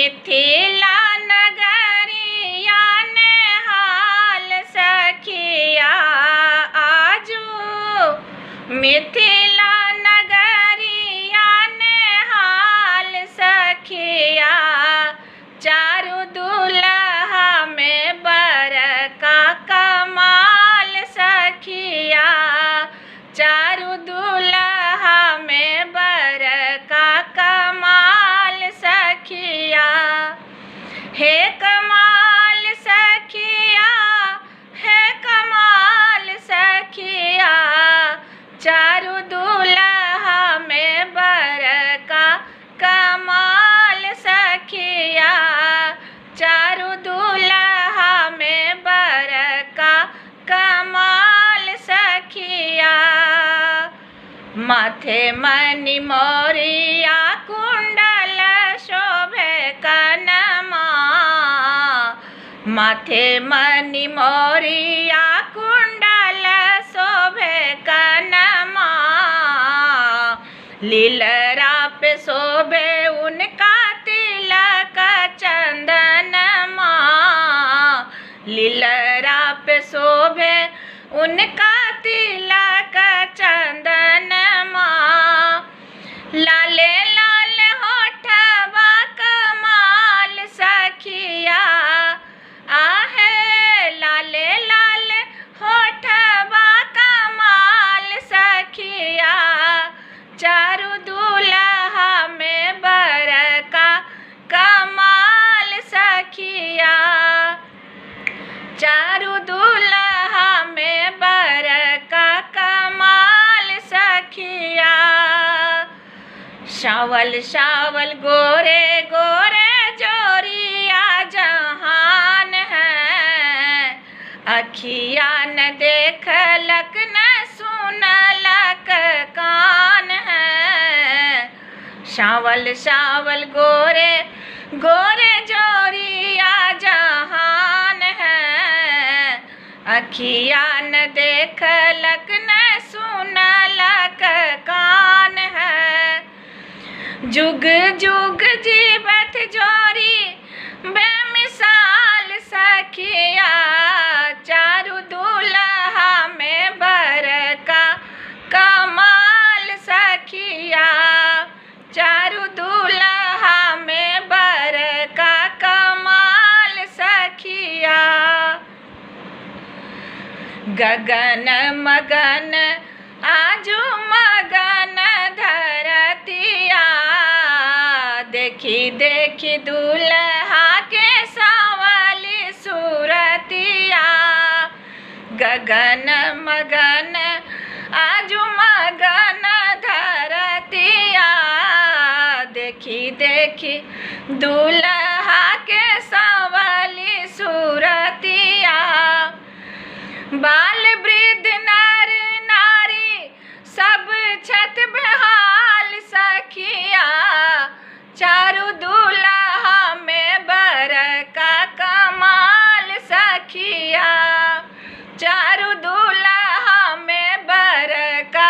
मिथिला नगरिया ने हाल सखिया आजू मिथिला नगरिया ने हाल सखिया चारू दुल्हा में बरका कमाल सखिया चारू दुल्हा में बरका कमाल सखिया हे कमाल सखिया है कमाल सखिया चारू दुल्हा में बरका कमाल सखिया चारू दुल्हा में बरका कमाल सखिया माथे मणि मोरिया कुंडल शोभे कनमा माथे मणि मोरिया कुंडल शोभे कनमा लीलरा पे शोभे उनका तिलक चंदनमा लीलरा पे शोभे उनका तिलक चंदनमा लाले लाल होठवा कमाल सखिया आहे लाले लाल होठवा कमाल सखिया चारू दुल्हा में बरका कमाल सखिया चारू दुल्हा में बरका कमाल सखिया शावल शावल गोरे गोरे जोरिया जहान है अखिया न देखलक न सुनलक कान है शावल शावल गोरे गोरे जोरिया जहान है अखिया न देखलक न सुनलक कान है जुग जुग जीवत जोरी बेमिसाल सखिया चारू दुल्हा में बरका कमाल सखिया चारू दुल्हा में बरका कमाल सखिया गगन मगन आजू मगन धरतिया देखी देखी दुल्हा के सावली सूरतिया गगन मगन आजू मगन धरतिया देखी देखी दुल्हा के सावली सूरतिया बाल वृद्ध नर नारी सब छत बेहाल सखिया चारू दुल्हा में बरका कमाल सखिया चारू दुल्हा में बरका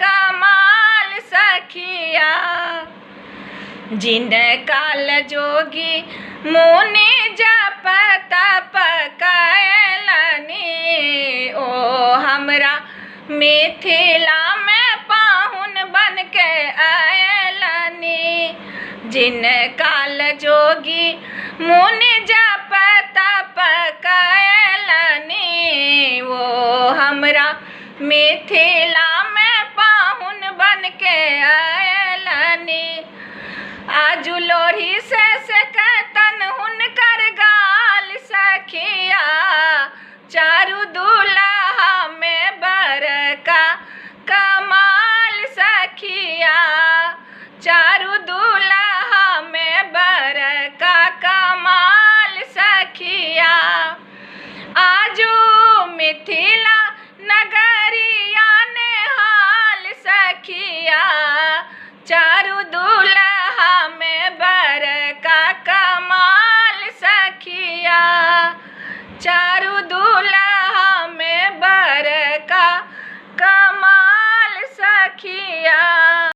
कमाल सखिया जिन काल जोगी मुनि जप तप कैलनी ओ हमरा मिथिला में पाहुन बन के आयलनी जिन काल जोगी मुनि